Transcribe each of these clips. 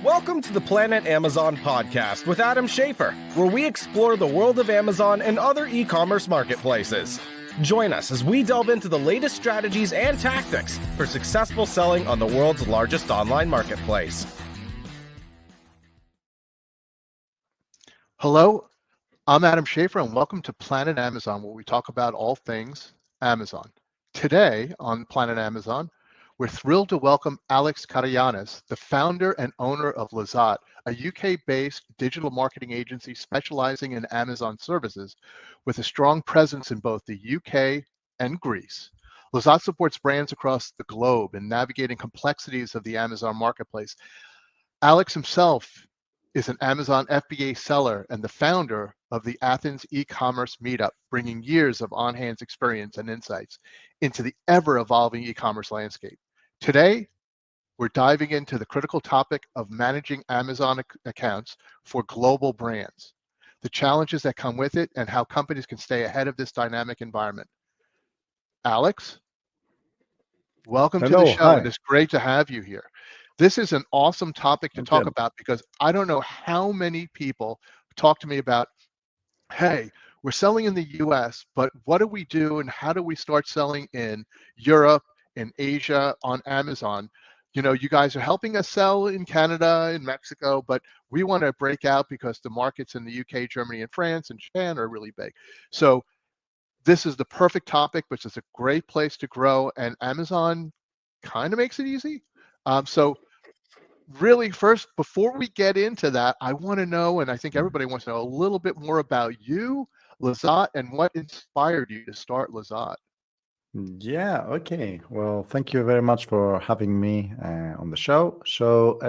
Welcome to the Planet Amazon podcast with Adam Schafer, where we explore the world of Amazon and other e-commerce marketplaces. Join us as we delve into the latest strategies and tactics for successful selling on the world's largest online marketplace. Hello, I'm Adam Schafer, and welcome to Planet Amazon, where we talk about all things Amazon. Today on Planet Amazon, we're thrilled to welcome Alex Karagiannis, the founder and owner of Lazat, a UK-based digital marketing agency specializing in Amazon services with a strong presence in both the UK and Greece. Lazat supports brands across the globe in navigating complexities of the Amazon marketplace. Alex himself is an Amazon FBA seller and the founder of the Athens e-commerce meetup, bringing years of on-hand experience and insights into the ever-evolving e-commerce landscape. Today, we're diving into the critical topic of managing Amazon accounts for global brands, the challenges that come with it, and how companies can stay ahead of this dynamic environment. Alex, welcome to the show. Hi. And it's great to have you here. This is an awesome topic to talk about because I don't know how many people talk to me about, hey, we're selling in the US, but what do we do and how do we start selling in Europe, in Asia, on Amazon? You know, you guys are helping us sell in Canada and Mexico, but we want to break out because the markets in the UK, Germany, and France and Japan are really big. So this is the perfect topic, which is a great place to grow, and Amazon kind of makes it easy. So really, first, before we get into that, I want to know, and I think everybody wants to know a little bit more about you, Lazat, and what inspired you to start Lazat. Yeah, okay. Well, thank you very much for having me on the show. So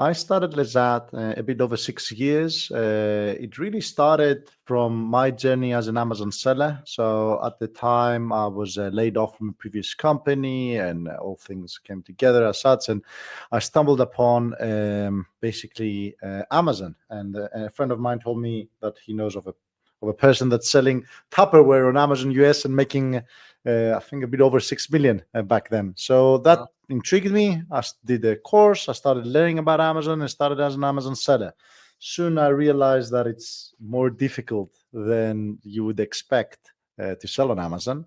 I started Lazat a bit over 6 years. It really started from my journey as an Amazon seller. So at the time, I was laid off from a previous company and all things came together as such. And I stumbled upon basically Amazon. And a friend of mine told me that he knows of a person that's selling Tupperware on Amazon US and making, I think, a bit over 6 million back then. So that intrigued me. I did a course. I started learning about Amazon and started as an Amazon seller. Soon I realized that it's more difficult than you would expect to sell on Amazon.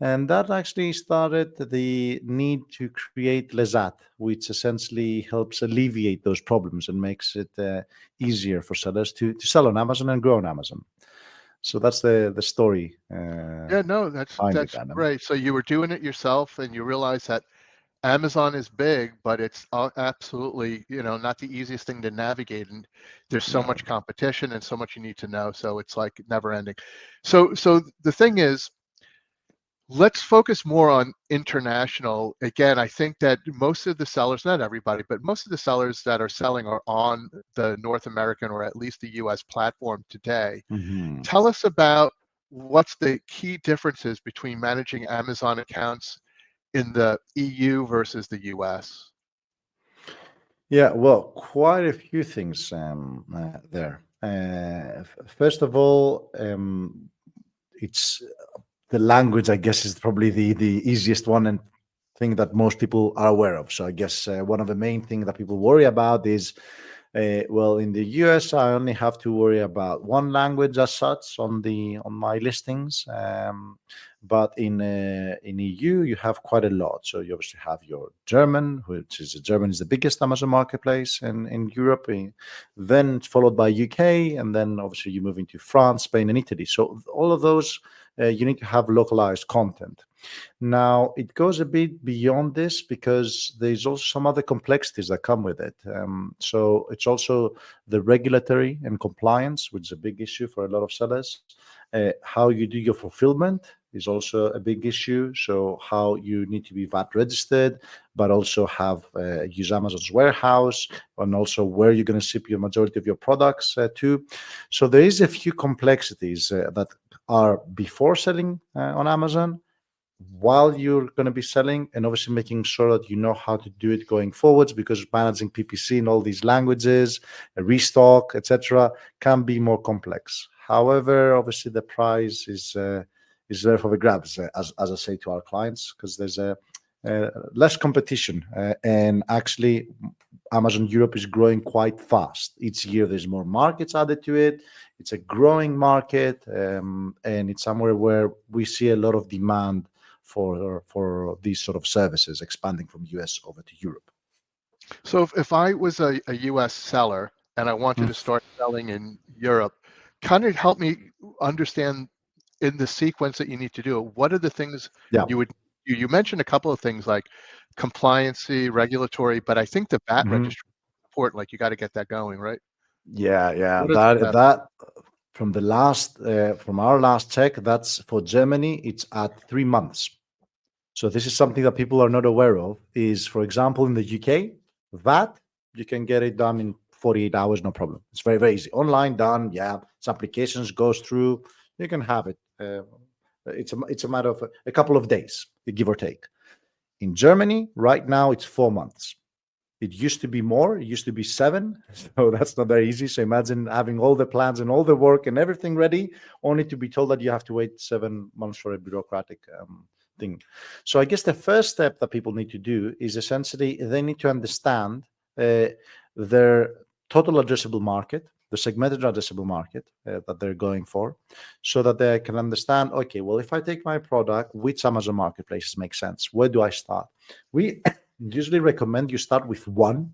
And that actually started the need to create Lazat, which essentially helps alleviate those problems and makes it easier for sellers to sell on Amazon and grow on Amazon. So that's the story. Yeah, no, that's great. So you were doing it yourself, and you realized that Amazon is big, but it's absolutely, not the easiest thing to navigate, and there's so much competition and so much you need to know. So it's like never ending. So the thing is, let's focus more on international. Again, I think that most of the sellers, not everybody, but most of the sellers that are selling are on the North American or at least the US platform today. Mm-hmm. Tell us about what's the key differences between managing Amazon accounts in the EU versus the US. Yeah, well, quite a few things there. First of all, it's the language, I guess, is probably the easiest one and thing that most people are aware of. So I guess one of the main things that people worry about is, well, in the US, I only have to worry about one language as such on my listings. But in EU, you have quite a lot. So you obviously have your German, German is the biggest Amazon marketplace in Europe. Then it's followed by UK, and then obviously you move into France, Spain, and Italy. So all of those, you need to have localized content. Now, it goes a bit beyond this because there's also some other complexities that come with it. So it's also the regulatory and compliance, which is a big issue for a lot of sellers. How you do your fulfillment is also a big issue. So how you need to be VAT registered, but also use Amazon's warehouse, and also where you're going to ship your majority of your products to. So there is a few complexities that are before selling on Amazon, while you're going to be selling, and obviously making sure that you know how to do it going forwards, because managing PPC in all these languages, restock, etc., can be more complex. However, obviously the price is there for the grabs, as I say to our clients, because there's a less competition, and actually Amazon Europe is growing quite fast. Each year there's more markets added to it. It's a growing market, and it's somewhere where we see a lot of demand for these sort of services expanding from US over to Europe. So if I was a US seller and I wanted to start selling in Europe, kind of help me understand in the sequence that you need to do it. What are the things you mentioned a couple of things like compliancy, regulatory, but I think the VAT registry is important. Like you got to get that going, right? Yeah. That from our last check, that's for Germany. It's at 3 months. So this is something that people are not aware of. Is, for example, in the UK, VAT you can get it done in 48 hours, no problem. It's very, very easy. Online done. Yeah, it's applications goes through. You can have it. It's a matter of a couple of days, give or take. In Germany, right now, it's 4 months. It used to be more. It used to be 7. So that's not very easy. So imagine having all the plans and all the work and everything ready, only to be told that you have to wait 7 months for a bureaucratic thing. So I guess the first step that people need to do is essentially they need to understand their total addressable market, the segmented addressable market that they're going for, so that they can understand, okay, well, if I take my product, which Amazon marketplaces make sense? Where do I start? We usually recommend you start with one,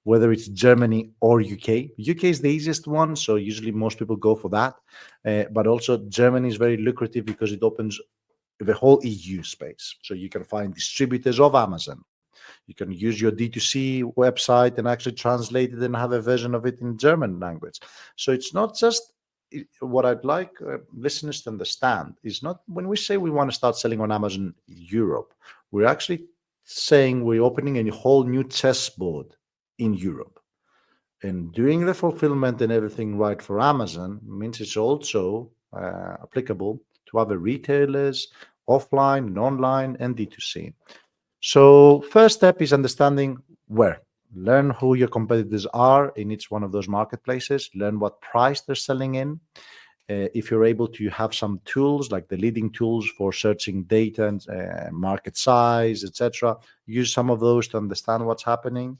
whether it's Germany or UK. UK is the easiest one, so usually most people go for that. But also Germany is very lucrative because it opens the whole EU space. So you can find distributors of Amazon. You can use your D2C website and actually translate it and have a version of it in German language. So it's not just what I'd like listeners to understand is not when we say we want to start selling on Amazon Europe, we're actually saying we're opening a whole new chessboard in Europe. And doing the fulfillment and everything right for Amazon means it's also applicable to other retailers, offline and online and D2C. So first step is understanding where. Learn who your competitors are in each one of those marketplaces. Learn what price they're selling in. If you're able to have some tools like the leading tools for searching data and market size, etc., use some of those to understand what's happening.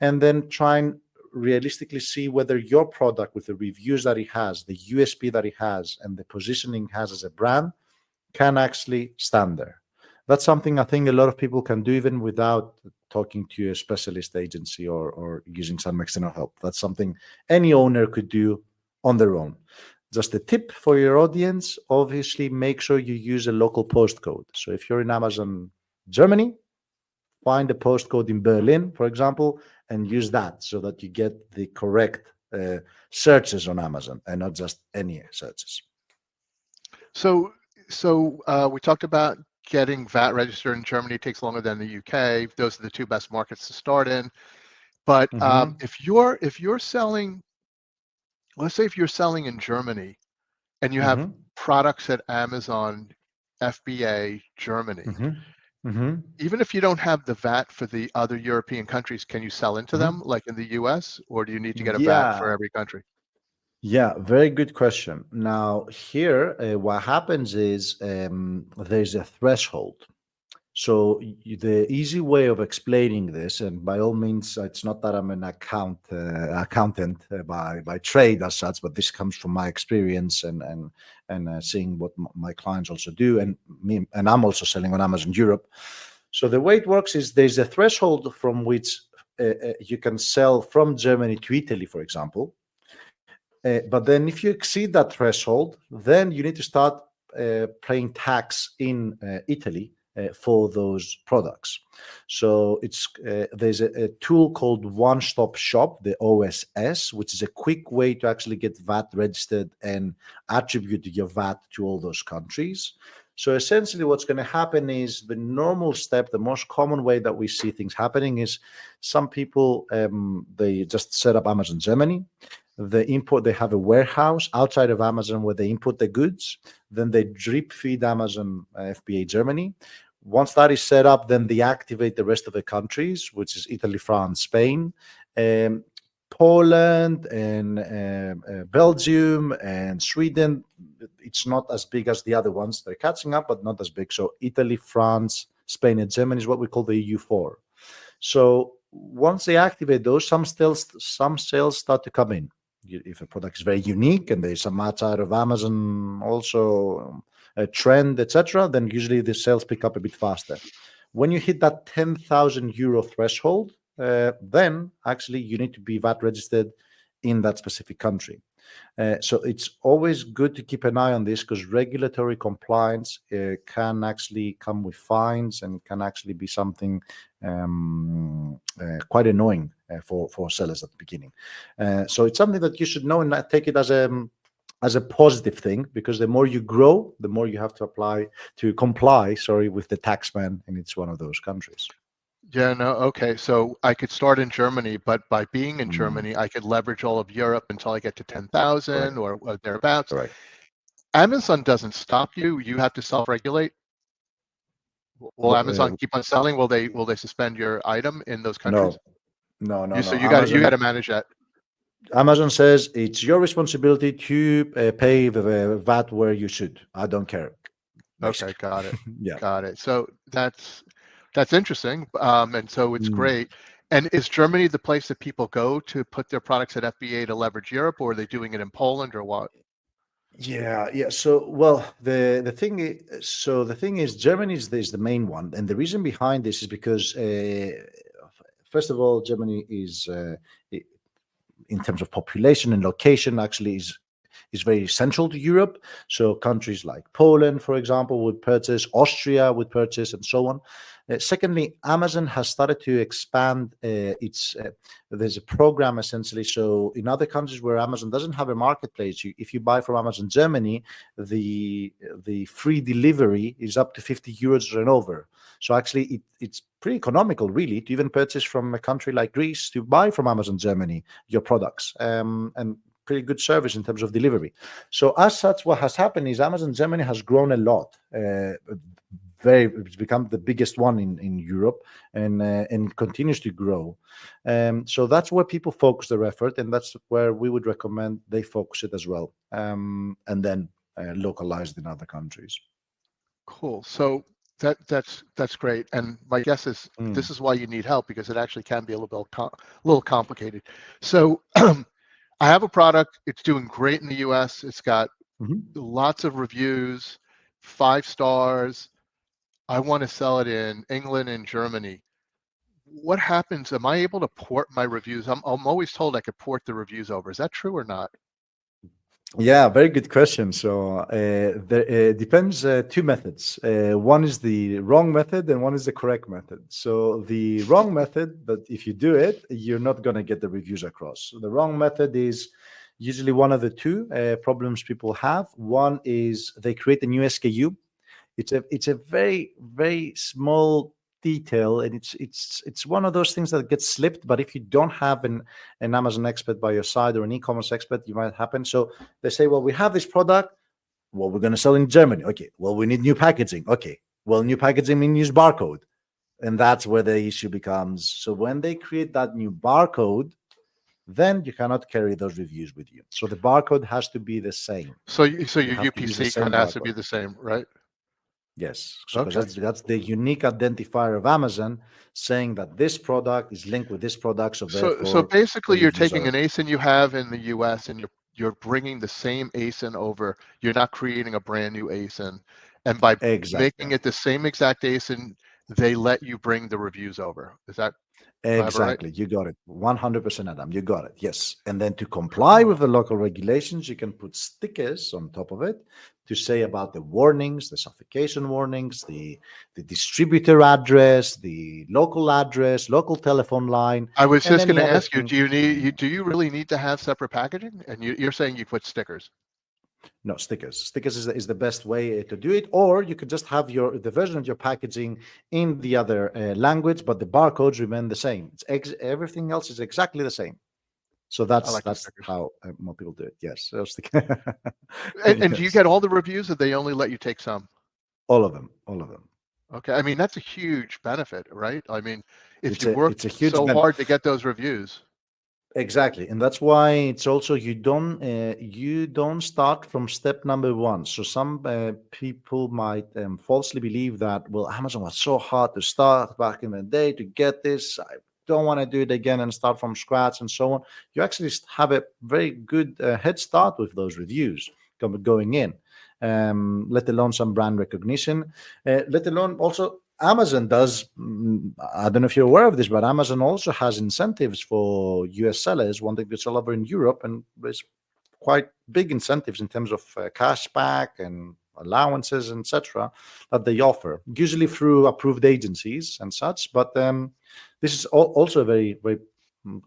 And then try and realistically see whether your product, with the reviews that it has, the USP that it has, and the positioning it has as a brand, can actually stand there. That's something I think a lot of people can do even without talking to a specialist agency or using some external help. That's something any owner could do on their own. Just a tip for your audience, obviously make sure you use a local postcode. So if you're in Amazon Germany, find a postcode in Berlin, for example, and use that so that you get the correct searches on Amazon and not just any searches. So we talked about getting VAT registered in Germany takes longer than the UK. Those are the two best markets to start in. But if you're selling, let's say if you're selling in Germany and you have products at Amazon FBA Germany, even if you don't have the VAT for the other European countries, can you sell into them like in the US, or do you need to get a VAT for every country? Yeah, very good question. Now, here, what happens is there's a threshold. So the easy way of explaining this, and by all means, it's not that I'm an accountant by trade as such, but this comes from my experience and seeing what my clients also do, and I'm also selling on Amazon Europe. So the way it works is there's a threshold from which you can sell from Germany to Italy, for example. But then if you exceed that threshold, then you need to start paying tax in Italy for those products. So there's a tool called One Stop Shop, the OSS, which is a quick way to actually get VAT registered and attribute your VAT to all those countries. So essentially what's going to happen is the normal step, the most common way that we see things happening is some people, they just set up Amazon Germany. They have a warehouse outside of Amazon where they import the goods. Then they drip feed Amazon FBA Germany. Once that is set up, then they activate the rest of the countries, which is Italy, France, Spain, Poland, and Belgium, and Sweden. It's not as big as the other ones. They're catching up, but not as big. So Italy, France, Spain, and Germany is what we call the EU4. So once they activate those, some sales start to come in. If a product is very unique and there's some outside of Amazon also a trend, etc., then usually the sales pick up a bit faster. When you hit that 10,000 euro threshold, then actually you need to be VAT registered in that specific country. So it's always good to keep an eye on this, because regulatory compliance can actually come with fines and can actually be something quite annoying for sellers at the beginning. So it's something that you should know and take it as a positive thing, because the more you grow, the more you have to comply with the tax man in each one of those countries. Yeah, no, okay. So I could start in Germany, but by being in Germany, I could leverage all of Europe until I get to 10,000 or thereabouts. Right. Amazon doesn't stop you. You have to self-regulate. Will Amazon keep on selling? Will they suspend your item in those countries? No. So you got to manage that. Amazon says it's your responsibility to pay the VAT where you should. I don't care. Basically. Okay, got it. Yeah, got it. So that's interesting, and so it's great. And is Germany the place that people go to put their products at FBA to leverage Europe, or are they doing it in Poland, or what? Yeah. So, well, the thing is, Germany is the main one, and the reason behind this is because, first of all, Germany is, in terms of population and location, actually is very central to Europe. So countries like Poland, for example, would purchase, Austria would purchase, and so on. Secondly, Amazon has started to expand there's a program essentially. So in other countries where Amazon doesn't have a marketplace, if you buy from Amazon Germany, the free delivery is up to 50 euros and over. So actually it's pretty economical, really, to even purchase from a country like Greece to buy from Amazon Germany your products, and pretty good service in terms of delivery. So as such, what has happened is Amazon Germany has grown a lot. It's become the biggest one in Europe, and continues to grow. So that's where people focus their effort, and that's where we would recommend they focus it as well, and then localized in other countries. Cool. So that's great. And my guess is this is why you need help, because it actually can be a little complicated. So I have a product. It's doing great in the US. It's got lots of reviews, 5 stars. I want to sell it in England and Germany. What happens? Am I able to port my reviews? I'm always told I could port the reviews over. Is that true or not? Yeah, very good question. So there depends. 2 methods. One is the wrong method, and one is the correct method. So the wrong method, but if you do it, you're not going to get the reviews across. So the wrong method is usually one of the 2 problems people have. One is they create a new SKU. It's a very, very small detail, and it's one of those things that gets slipped. But if you don't have an Amazon expert by your side, or an e-commerce expert, you might happen. So they say, well, we have this product, well, we're going to sell in Germany. Okay, well, we need new packaging. Okay, well, new packaging means use barcode, and that's where the issue becomes. So when they create that new barcode, then you cannot carry those reviews with you. So the barcode has to be the same. So your UPC code has to be the same, right? Yes, so that's the unique identifier of Amazon, saying that this product is linked with this product. So basically, you're taking an ASIN you have in the US, and you're bringing the same ASIN over. You're not creating a brand new ASIN, and by making it the same exact ASIN, they let you bring the reviews over. Is that exactly right? You got it 100%, Adam. You got it. Yes, and then to comply with the local regulations, you can put stickers on top of it to say about the warnings, the suffocation warnings, the distributor address, the local address, local telephone line. I was just going to ask you, do you really need to have separate packaging? And you're saying you put stickers? No, stickers. Stickers is the best way to do it. Or you could just have the version of your packaging in the other language, but the barcodes remain the same. Everything else is exactly the same. So that's how more people do it. Yes. And do you get all the reviews, or they only let you take some? All of them. Okay. I mean, that's a huge benefit, right? I mean, if you work so hard to get those reviews. Exactly, and that's why it's also you don't start from step number one. So some people might falsely believe that, well, Amazon was so hard to start back in the day to get this. I don't want to do it again and start from scratch and so on. You actually have a very good head start with those reviews going in, let alone some brand recognition, let alone also Amazon does. I don't know if you're aware of this, but Amazon also has incentives for US sellers wanting to sell over in Europe, and there's quite big incentives in terms of cash back and allowances, etc., that they offer, usually through approved agencies and such. But this is also a very, very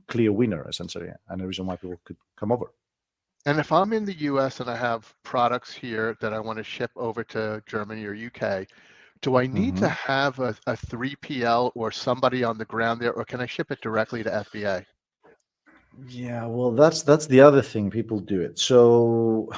clear winner, essentially, and a reason why people could come over. And if I'm in the US and I have products here that I want to ship over to Germany or UK, do I need to have a 3PL or somebody on the ground there, or can I ship it directly to FBA? Yeah, well, that's the other thing. People do it. So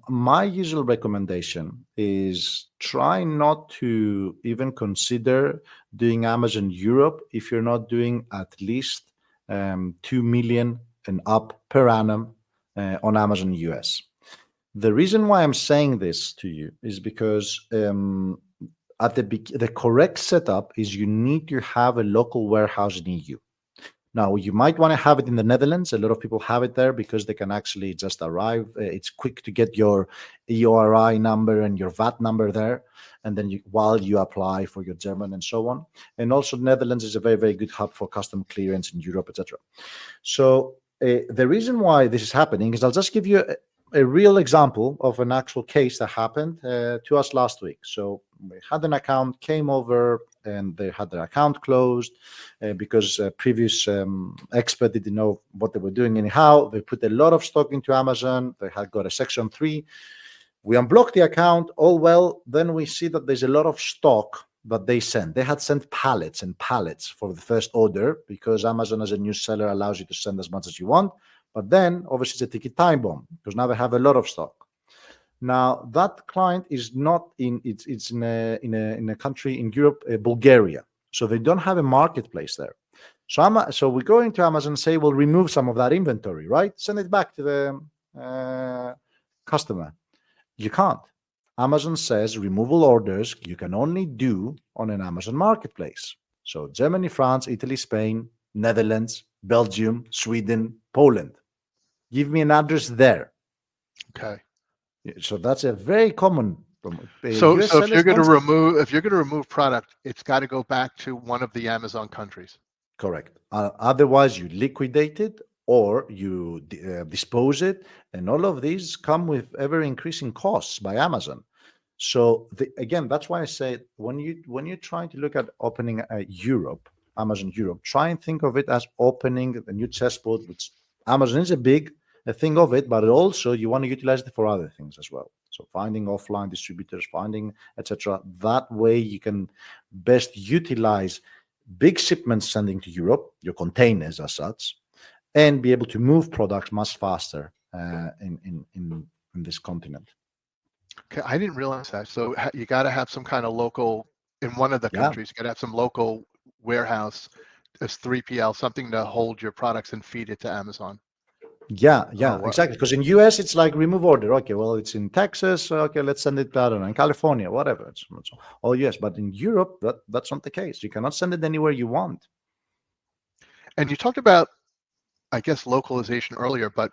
my usual recommendation is try not to even consider doing Amazon Europe if you're not doing at least 2 million and up per annum on Amazon US. The reason why I'm saying this to you is because at the correct setup is you need to have a local warehouse in EU. Now, you might want to have it in the Netherlands. A lot of people have it there because they can actually just arrive. It's quick to get your EORI number and your VAT number there, and then while you apply for your German and so on. And also, Netherlands is a very, very good hub for custom clearance in Europe, etc. So the reason why this is happening is I'll just give you a real example of an actual case that happened to us last week. So we had an account, came over, and they had their account closed because previous expert didn't know what they were doing anyhow. They put a lot of stock into Amazon. They had got a Section 3. We unblocked the account, all well. Then we see that there's a lot of stock that they sent. They had sent pallets and pallets for the first order because Amazon as a new seller allows you to send as much as you want. But then obviously it's a ticket time bomb because now they have a lot of stock. Now that client is not in it's in a country in Europe, Bulgaria, so they don't have a marketplace there. So we go into Amazon and say, we'll remove some of that inventory, right? Send it back to the customer. You can't. Amazon says removal orders you can only do on an Amazon marketplace. So Germany, France, Italy, Spain, Netherlands, Belgium, Sweden, Poland. Give me an address there. Okay. So that's a very common problem. So if you're going to remove product, it's got to go back to one of the Amazon countries. Correct. Otherwise, you liquidate it or you dispose it, and all of these come with ever increasing costs by Amazon. So again, that's why I say when you're trying to look at opening Europe, Amazon Europe, try and think of it as opening a new chessboard, which Amazon is a thing of it, but also you want to utilize it for other things as well. So finding offline distributors, finding etc. That way you can best utilize big shipments sending to Europe, your containers as such, and be able to move products much faster in this continent. Okay, I didn't realize that. So you got to have some kind of local in one of the countries. You got to have some local warehouse as 3PL, something to hold your products and feed it to Amazon. Yeah, exactly. Because in US, it's like remove order. Okay, well, it's in Texas. Okay, let's send it, I don't know, in California, whatever. It's all US. But in Europe, that's not the case. You cannot send it anywhere you want. And you talked about, I guess, localization earlier, but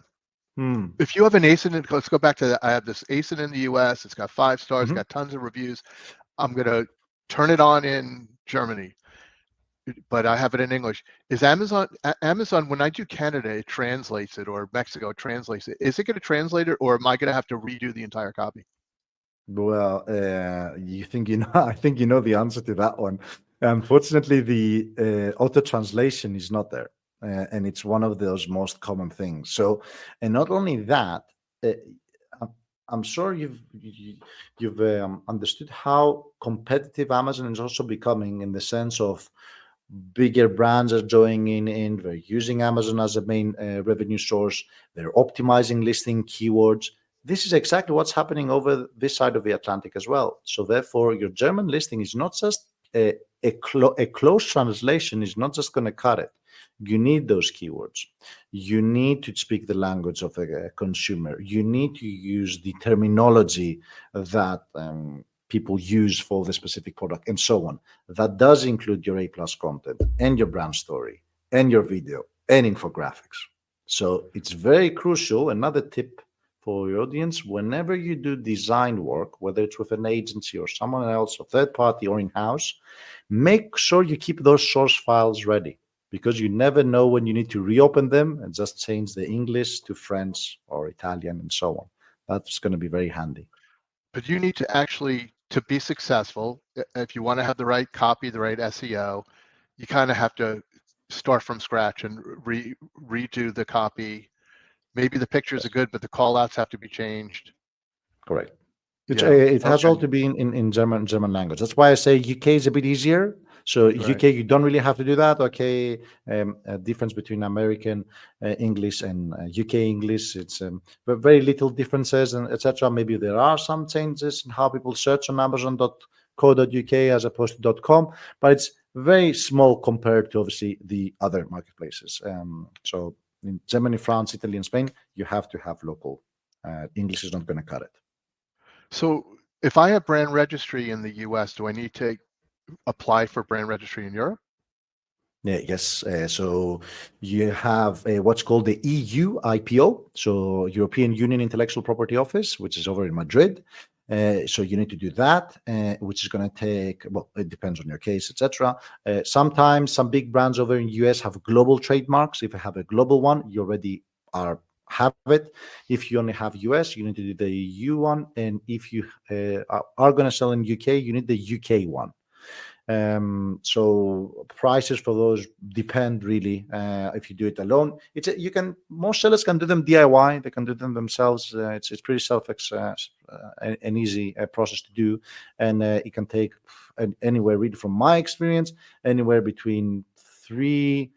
if you have an ASIN, let's go back to I have this ASIN in the US. It's got 5 stars, got tons of reviews. I'm going to turn it on in Germany, but I have it in English. Is Amazon, when I do Canada, it translates it, or Mexico, it translates it. Is it going to translate it, or am I going to have to redo the entire copy? Well, you think you know? I think you know the answer to that one. Unfortunately, the auto translation is not there, and it's one of those most common things. So, and not only that, I'm sure you've understood how competitive Amazon is also becoming in the sense of bigger brands are joining in. They're using Amazon as a main revenue source. They're optimizing listing keywords. This is exactly what's happening over this side of the Atlantic as well. So therefore, your German listing is not just a close translation is not just going to cut it. You need those keywords. You need to speak the language of the consumer. You need to use the terminology that people use for the specific product, and so on. That does include your A+ content and your brand story and your video and infographics. So it's very crucial. Another tip for your audience: whenever you do design work, whether it's with an agency or someone else, or third party or in-house, make sure you keep those source files ready, because you never know when you need to reopen them and just change the English to French or Italian and so on. That's going to be very handy. But you need to actually, to be successful, if you want to have the right copy, the right SEO, you kind of have to start from scratch and redo the copy. Maybe the pictures are good, but the call outs have to be changed. Correct. Yeah, It has okay. all to be in German language. That's why I say UK is a bit easier. So Right. UK, you don't really have to do that. Okay, a difference between American English and UK English. It's but very little differences and etc. Maybe there are some changes in how people search on Amazon.co.uk as opposed to .com, but it's very small compared to obviously the other marketplaces. So in Germany, France, Italy, and Spain, you have to have local. English is not going to cut it. So if I have brand registry in the US, do I need to apply for brand registry in Europe? Yeah, yes. So you have what's called the EU IPO, so European Union Intellectual Property Office, which is over in Madrid. So you need to do that, which is going to take, well, it depends on your case, etc. Sometimes some big brands over in US have global trademarks. If you have a global one, you already have it. If you only have US, you need to do the EU one, and if you are going to sell in UK, you need the UK one. So prices for those depend really. If you do it alone, most sellers can do them DIY. They can do them themselves. It's pretty an easy process to do, and it can take anywhere, really, from my experience, anywhere between 3,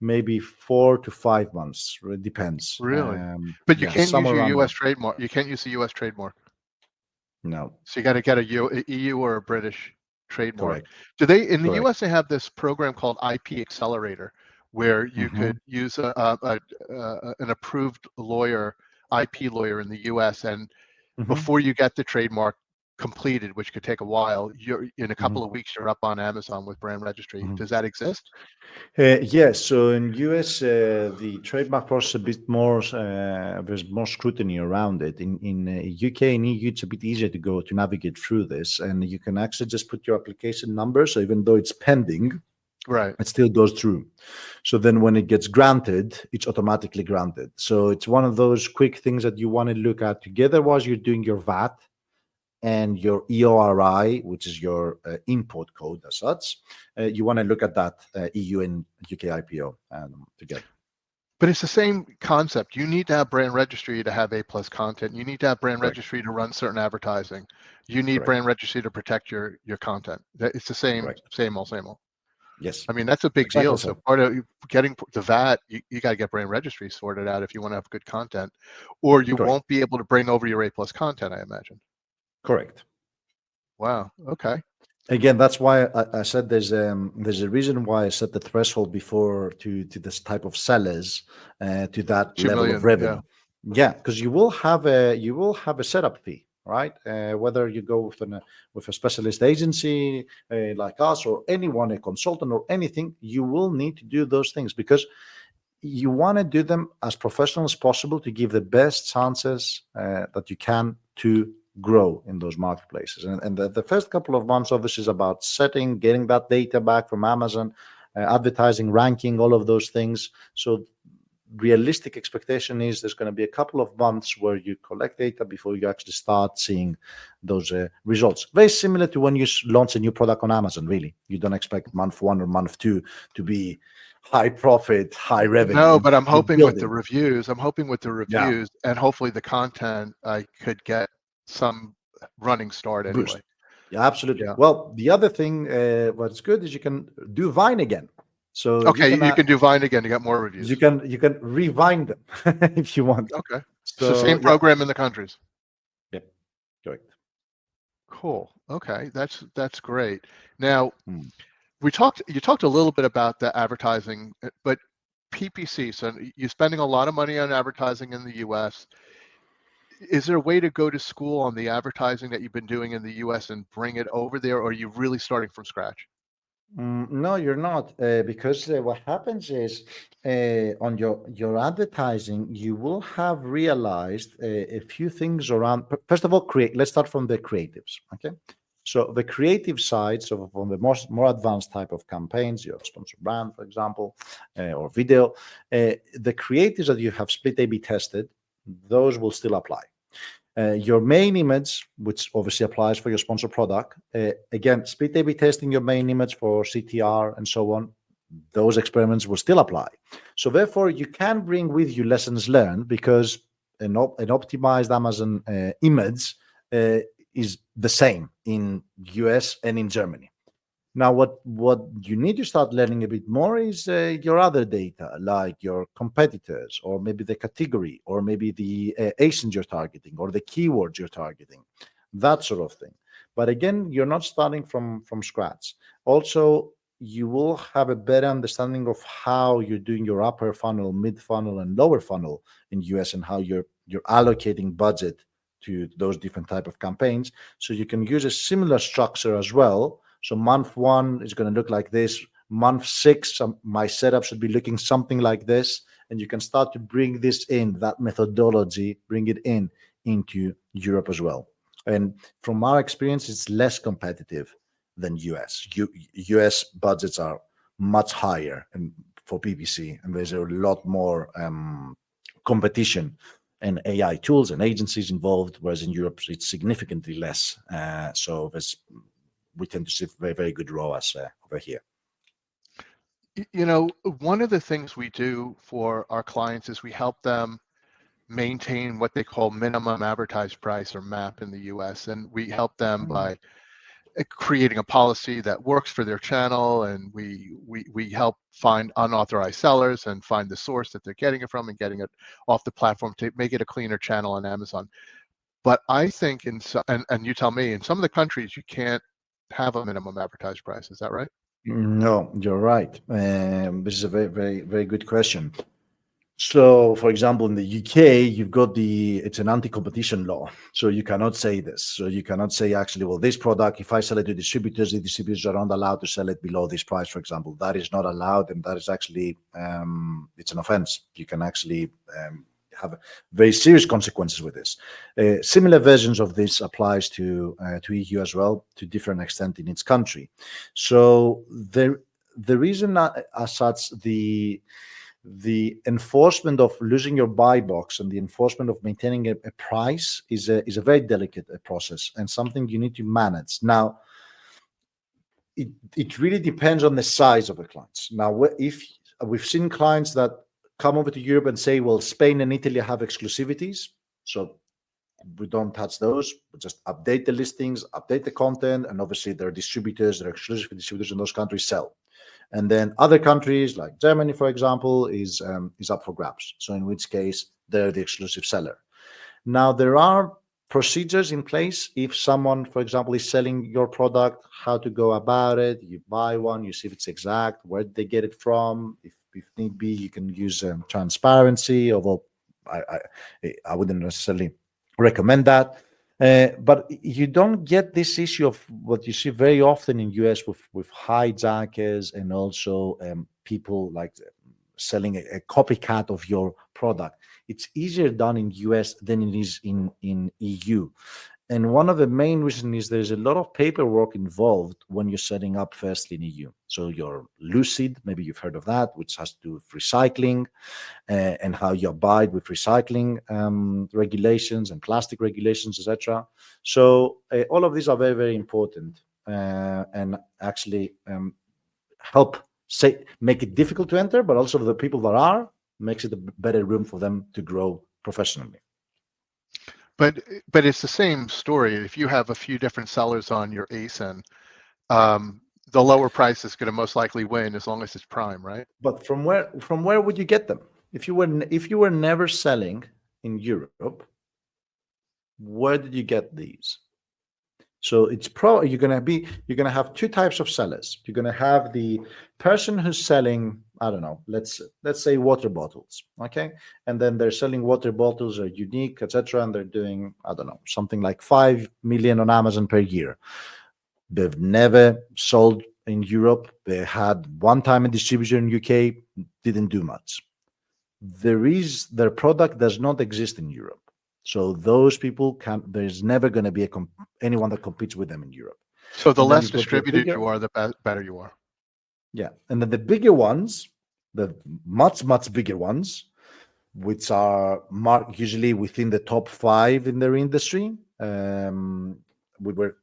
maybe 4 to 5 months. It depends. Really? But you can't use your US there. trademark. You can't use the US trademark. No. So you got to get a EU or a British trademark. Correct. Do they in the Correct. US? They have this program called IP Accelerator, where you could use an approved lawyer, IP lawyer in the US, and before you get the trademark completed, which could take a while, you're in a couple of weeks you're up on Amazon with brand registry. Does that exist? Yes. So in US, the trademark process a bit more. There's more scrutiny around it. In UK and EU, it's a bit easier to navigate through this, and you can actually just put your application number. So even though it's pending, right, it still goes through. So then when it gets granted, it's automatically granted. So it's one of those quick things that you want to look at together while you're doing your VAT and your EORI, which is your import code as such. You want to look at that EU and UK IPO together. But it's the same concept. You need to have brand registry to have A+ content. You need to have brand registry to run certain advertising. You need brand registry to protect your content. It's the same old. Yes. I mean, that's a big deal. So part of getting the VAT, you got to get brand registry sorted out if you want to have good content, or you won't be able to bring over your A+ content, I imagine. Correct. Wow. Okay. Again, that's why I said there's a reason why I set the threshold before to this type of sellers to that level of revenue. Yeah, because you will have a setup fee, right? Whether you go with a specialist agency like us or anyone, a consultant or anything, you will need to do those things because you want to do them as professional as possible to give the best chances that you can to grow in those marketplaces. And the first couple of months obviously is about getting that data back from Amazon, advertising, ranking, all of those things. So realistic expectation is there's going to be a couple of months where you collect data before you actually start seeing those results. Very similar to when you launch a new product on Amazon, really. You don't expect month 1 or month 2 to be high profit, high revenue. No, but I'm hoping with the reviews. And hopefully the content I could get some running start anyway. Boost. Yeah, absolutely. Yeah. Well, the other thing what's good is you can do Vine again. So you can do Vine again. You got more reviews. You can revine them if you want. Okay. So the same program in the countries. Yep. Correct. Cool. Okay. That's great. Now you talked a little bit about the advertising, but PPC, so you're spending a lot of money on advertising in the US. Is there a way to go to school on the advertising that you've been doing in the US and bring it over there, or are you really starting from scratch? No, you're not, because what happens is on your advertising, you will have realized a few things around. First of all, create. Let's start from the creatives. Okay, so the creative side, so from the more advanced type of campaigns, your sponsor brand, for example, or video, the creatives that you have split A/B tested, those will still apply. Your main image, which obviously applies for your sponsor product, again, split A/B testing your main image for CTR and so on, those experiments will still apply. So therefore, you can bring with you lessons learned because an optimized Amazon image is the same in US and in Germany. Now, what you need to start learning a bit more is your other data, like your competitors, or maybe the category, or maybe the ASINs you're targeting, or the keywords you're targeting, that sort of thing. But again, you're not starting from scratch. Also, you will have a better understanding of how you're doing your upper funnel, mid funnel, and lower funnel in US, and how you're allocating budget to those different type of campaigns. So you can use a similar structure as well. So month 1 is going to look like this. Month 6, my setup should be looking something like this. And you can start to bring this in, that methodology, bring it into Europe as well. And from our experience, it's less competitive than US. US budgets are much higher for PPC, and there's a lot more competition and AI tools and agencies involved, whereas in Europe, it's significantly less. So we tend to see very, very good ROAS over here. You know, one of the things we do for our clients is we help them maintain what they call minimum advertised price, or MAP, in the US. And we help them by creating a policy that works for their channel. And we help find unauthorized sellers and find the source that they're getting it from and getting it off the platform to make it a cleaner channel on Amazon. But I think and you tell me, in some of the countries, you can't have a minimum advertised price. Is that right? No, you're right. This is a very, very, very good question. So, for example, in the UK, you've got it's an anti-competition law. So you cannot say this. So you cannot say, actually, well, this product, if I sell it to distributors, the distributors are not allowed to sell it below this price, for example. That is not allowed. And that is actually, it's an offense. You can actually have very serious consequences with this. Similar versions of this applies to EU as well, to different extent in its country. So the reason as such, the enforcement of losing your buy box and the enforcement of maintaining a price is a very delicate process and something you need to manage. Now, it really depends on the size of the clients. Now, if we've seen clients that come over to Europe and say, well, Spain and Italy have exclusivities, so we don't touch those. We just update the listings, update the content, and obviously there are distributors, there are exclusive distributors in those countries sell. And then other countries like Germany, for example, is up for grabs. So in which case they're the exclusive seller. Now, there are procedures in place. If someone, for example, is selling your product, how to go about it. You buy one, you see if it's exact, where did they get it from. If need be, you can use transparency, although I wouldn't necessarily recommend that. But you don't get this issue of what you see very often in US with hijackers and also people like selling a copycat of your product. It's easier done in US than it is in EU. And one of the main reasons is there's a lot of paperwork involved when you're setting up firstly in EU. So your Lucid, maybe you've heard of that, which has to do with recycling and how you abide with recycling regulations and plastic regulations, etc. So all of these are very, very important and actually help make it difficult to enter, but also the people that are, makes it a better room for them to grow professionally. But it's the same story. If you have a few different sellers on your ASIN, the lower price is going to most likely win as long as it's prime, right? But from where would you get them? If you were never selling in Europe, where did you get these? So you're gonna have two types of sellers. You're gonna have the person who's selling, I don't know, let's say water bottles, okay, and then they're selling water bottles are unique, etc., and they're doing, I don't know, something like 5 million on Amazon per year. They've never sold in Europe. They had one time a distributor in UK, didn't do much. Their product does not exist in Europe. So those people there's never going to be anyone that competes with them in Europe. So the less distributed you are, the better you are. Yeah. And then the bigger ones, the much, much bigger ones, which are usually within the top 5 in their industry. We were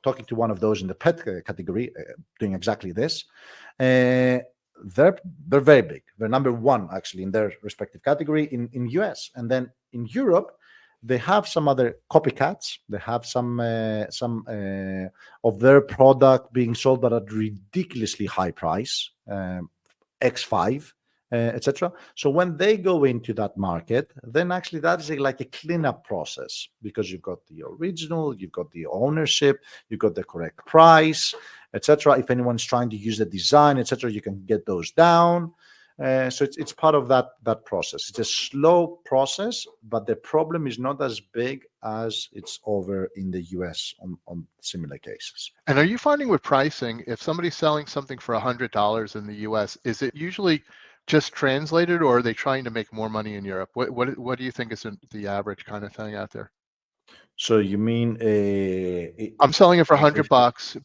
talking to one of those in the pet category, doing exactly this. They're very big. They're number 1 actually in their respective category in US, and then in Europe they have some other copycats. They have some of their product being sold but at ridiculously high price, X5, etc. So when they go into that market, then actually that is like a cleanup process, because you've got the original, you've got the ownership, you've got the correct price, etc. If anyone's trying to use the design, etc., you can get those down. So it's part of that process. It's a slow process, but the problem is not as big as it's over in the US on similar cases. And are you finding with pricing, if somebody's selling something for $100 in the US, is it usually just translated, or are they trying to make more money in Europe? What do you think is the average kind of thing out there? So you mean I'm selling it for $100,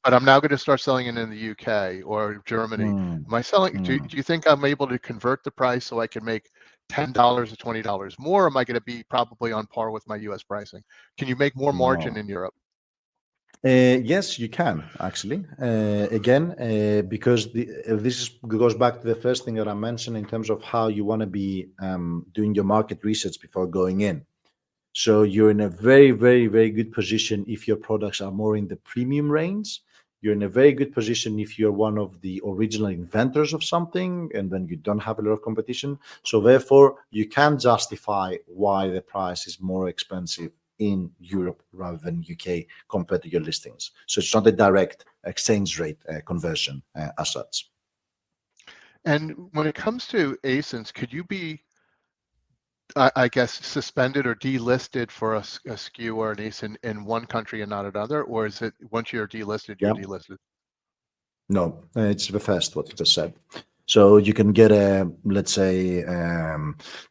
but I'm now going to start selling it in the UK or Germany. Am I selling? Do you think I'm able to convert the price so I can make $10 or $20 more? Or am I going to be probably on par with my US pricing? Can you make more margin in Europe? Yes, you can actually. Because this goes back to the first thing that I mentioned in terms of how you want to be doing your market research before going in. So you're in a very, very, very good position if your products are more in the premium range. You're in a very good position if you're one of the original inventors of something, and then you don't have a lot of competition. So therefore, you can justify why the price is more expensive in Europe rather than UK compared to your listings. So it's not a direct exchange rate conversion as such. And when it comes to ASINs, could you be, I guess, suspended or delisted for a SKU or an ASIN in one country and not another? Or is it once you're delisted, you're delisted? No, it's the first, what you just said. So you can get let's say,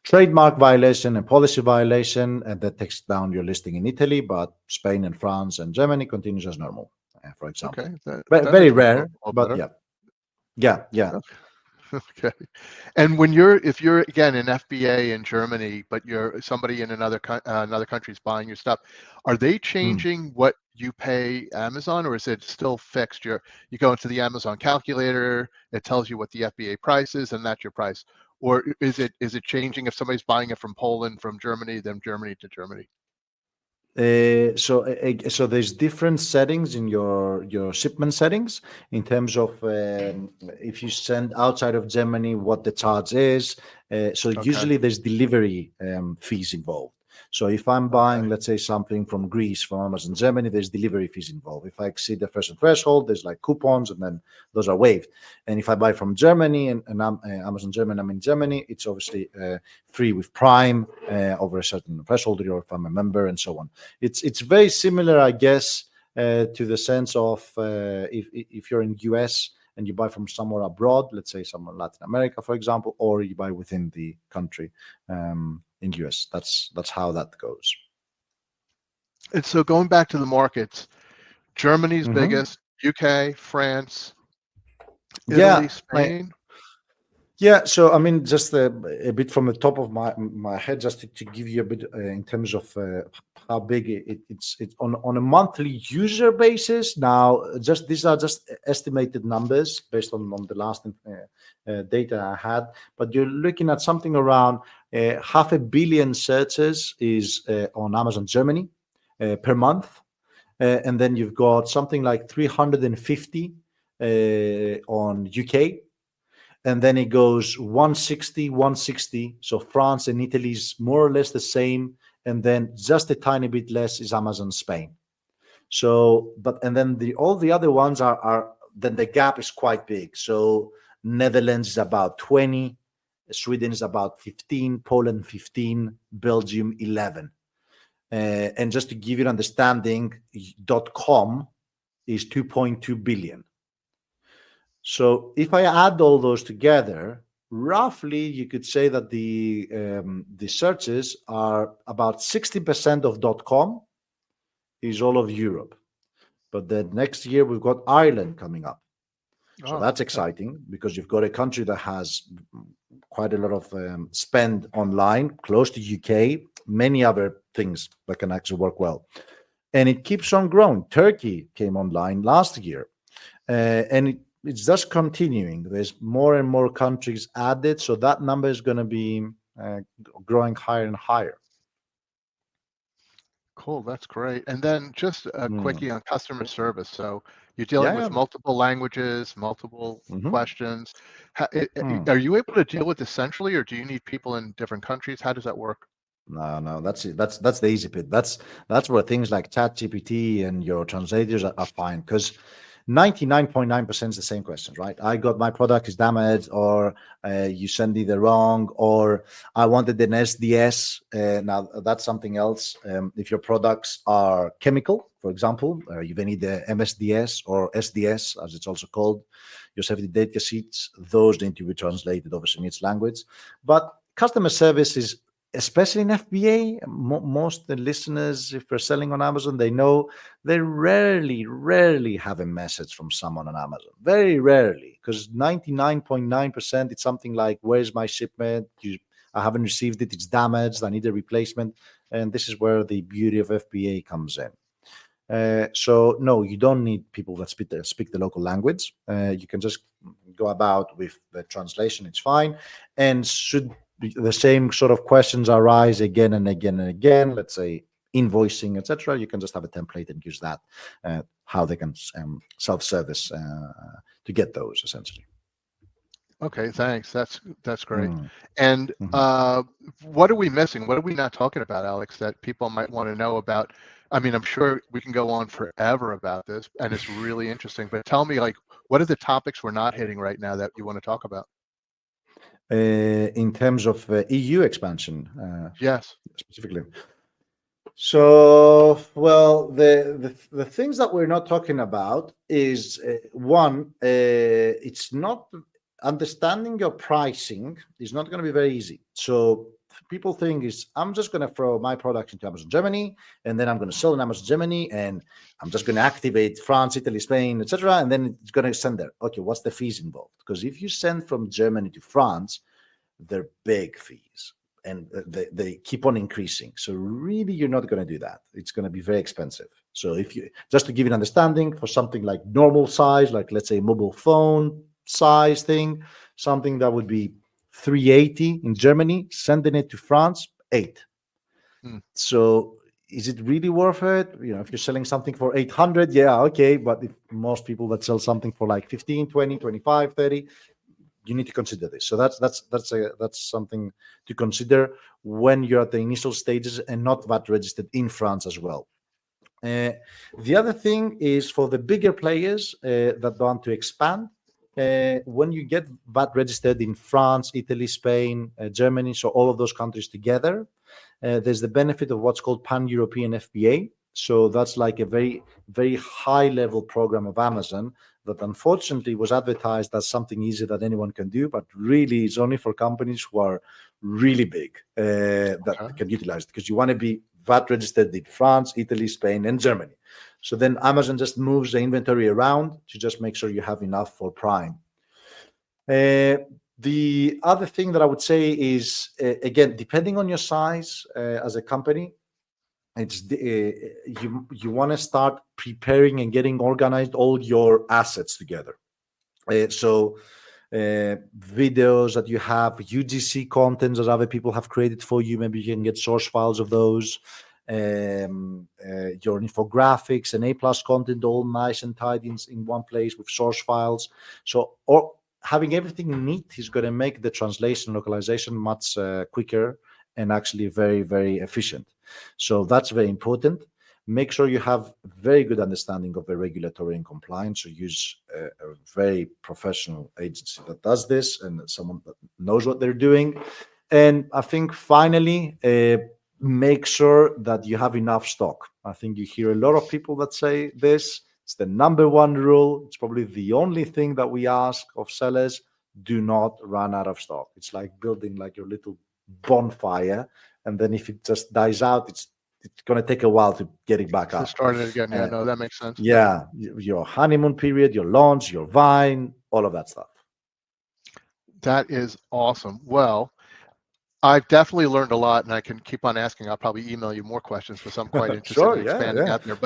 trademark violation and policy violation, and that takes down your listing in Italy, but Spain and France and Germany continues as normal, for example. Okay. Very rare, but yeah. Okay. And if you're again an FBA in Germany, but you're somebody in another country is buying your stuff, are they changing what you pay Amazon, or is it still fixed? You go into the Amazon calculator, it tells you what the FBA price is, and that's your price, or is it changing if somebody's buying it from Poland, from Germany, then Germany to Germany? So there's different settings in your shipment settings in terms of if you send outside of Germany, what the charge is. Usually there's delivery fees involved. So if I'm buying, let's say, something from Greece, from Amazon Germany, there's delivery fees involved. If I exceed a certain threshold, there's like coupons, and then those are waived. And if I buy from Germany and I'm Amazon Germany, I'm in Germany, it's obviously free with Prime over a certain threshold, or if I'm a member, and so on. It's very similar, I guess, to the sense of if you're in US and you buy from somewhere abroad, let's say somewhere in Latin America, for example, or you buy within the country. In US, that's how that goes. And so going back to the markets, Germany's biggest, UK, France, Italy, Spain. So I mean, just a bit from the top of my head, just to give you a bit in terms of how big it's on a monthly user basis. Now, these are just estimated numbers based on the last data I had, but you're looking at something around 500 million searches is on Amazon Germany per month, and then you've got something like 350 on UK. And then it goes 160. So France and Italy is more or less the same. And then just a tiny bit less is Amazon Spain. So, and then all the other ones are then the gap is quite big. So Netherlands is about 20, Sweden is about 15, Poland 15, Belgium 11. And just to give you an understanding, .com is 2.2 billion. So if I add all those together, roughly you could say that the searches are about 60% of .com is all of Europe. But then next year we've got Ireland coming up. So that's exciting because you've got a country that has quite a lot of spend online, close to UK, many other things that can actually work well. And it keeps on growing. Turkey came online last year, and it's just continuing. There's more and more countries added, so that number is going to be growing higher and higher. Cool, that's great. And then just a quickie on customer service. So you're dealing with multiple languages, multiple questions. Are you able to deal with this centrally, or do you need people in different countries? How does that work? No, that's it. That's the easy bit. That's where things like ChatGPT and your translators are fine, because 99.9% is the same questions, right? I got my product is damaged, or you send it wrong, or I wanted an SDS. Now that's something else. If your products are chemical, for example, you may need the MSDS or SDS, as it's also called, your safety data sheets. Those need to be translated, obviously, in each language. But customer service is, especially in FBA, most of the listeners, if they're selling on Amazon, they know they rarely have a message from someone on Amazon. Very rarely, because 99.9% it's something like, where's my shipment? I haven't received it. It's damaged. I need a replacement. And this is where the beauty of FBA comes in. So no, you don't need people that speak the local language. You can just go about with the translation. It's fine. And should the same sort of questions arise again and again and again, let's say invoicing, etc., you can just have a template and use that, how they can self-service to get those, essentially. Okay, thanks. That's great. And what are we missing? What are we not talking about, Alex, that people might want to know about? I mean, I'm sure we can go on forever about this, and it's really interesting, but tell me, like, what are the topics we're not hitting right now that you want to talk about? In terms of EU expansion, yes, specifically. So, well, the things that we're not talking about is one, it's not understanding your pricing is not going to be very easy. So people think is, I'm just going to throw my products into Amazon Germany, and then I'm going to sell in Amazon Germany, and I'm just going to activate France, Italy, Spain, etc., and then it's going to send there. Okay, what's the fees involved? Because if you send from Germany to France, they're big fees, and they keep on increasing. So really, you're not going to do that. It's going to be very expensive. So if you, just to give you an understanding, for something like normal size, like let's say mobile phone size thing, something that would be 380 in Germany, sending it to France, 8. So is it really worth it? You know, if you're selling something for 800, yeah, okay. But if most people that sell something for like 15, 20, 25, 30, you need to consider this. So that's something to consider when you're at the initial stages and not VAT registered in France as well. The other thing is for the bigger players that want to expand. When you get VAT registered in France, Italy, Spain, Germany, so all of those countries together, there's the benefit of what's called Pan-European FBA. So that's like a very, very high-level program of Amazon that unfortunately was advertised as something easy that anyone can do, but really it's only for companies who are really big that can utilize it, because you want to be VAT registered in France, Italy, Spain, and Germany. So then Amazon just moves the inventory around to just make sure you have enough for Prime. The other thing that I would say is, again, depending on your size as a company, it's you want to start preparing and getting organized all your assets together. So videos that you have, UGC contents that other people have created for you, maybe you can get source files of those. Your infographics and A+ content all nice and tidy in one place with source files. So, or having everything neat is going to make the translation localization much quicker and actually very, very efficient. So that's very important. make sure you have very good understanding of the regulatory and compliance. So use a very professional agency that does this and someone that knows what they're doing. And I think finally, make sure that you have enough stock. I think you hear a lot of people that say this. It's the number one rule. It's probably the only thing that we ask of sellers: do not run out of stock. It's like building like your little bonfire, and then if it just dies out, it's going to take a while to get it back up. Start it again. Yeah, no, that makes sense. Yeah, your honeymoon period, your launch, your vine, all of that stuff. That is awesome. Well, I've definitely learned a lot, and I can keep on asking. I'll probably email you more questions because I'm quite interested in expanding out there.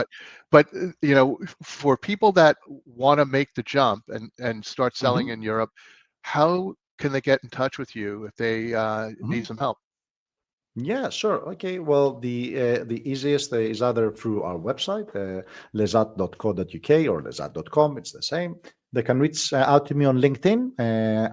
But you know, for people that want to make the jump and start selling in Europe, how can they get in touch with you if they need some help? Yeah, sure. Okay. Well, the easiest is either through our website, lezat.co.uk or lezat.com. It's the same. They can reach out to me on LinkedIn,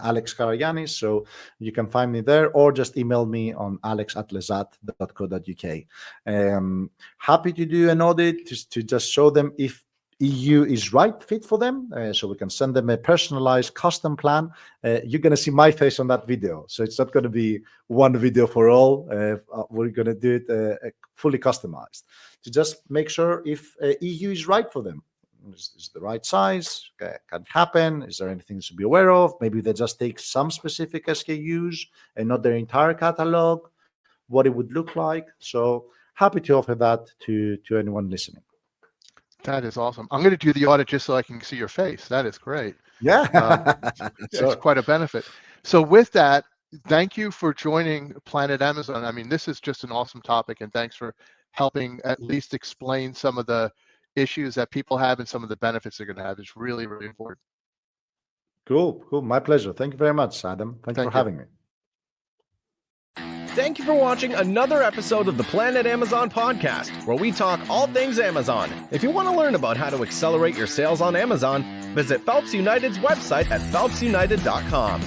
Alex Karagiannis. So you can find me there, or just email me on alex@lezat.co.uk. Happy to do an audit to just show them if EU is right fit for them, so we can send them a personalized custom plan. You're going to see my face on that video, so it's not going to be one video for all. We're going to do it fully customized to just make sure if EU is right for them. Is the right size? Can happen? Is there anything to be aware of? Maybe they just take some specific SKUs and not their entire catalog. What it would look like. So happy to offer that to anyone listening. That is awesome. I'm going to do the audit just so I can see your face. That is great. Yeah. It's quite a benefit. So with that, thank you for joining Planet Amazon. I mean, this is just an awesome topic, and thanks for helping at least explain some of the issues that people have and some of the benefits they're going to have. It's really, really important. Cool. My pleasure. Thank you very much, Adam. Thank you for having me. Thank you for watching another episode of the Planet Amazon podcast, where we talk all things Amazon. If you want to learn about how to accelerate your sales on Amazon, visit Phelps United's website at phelpsunited.com.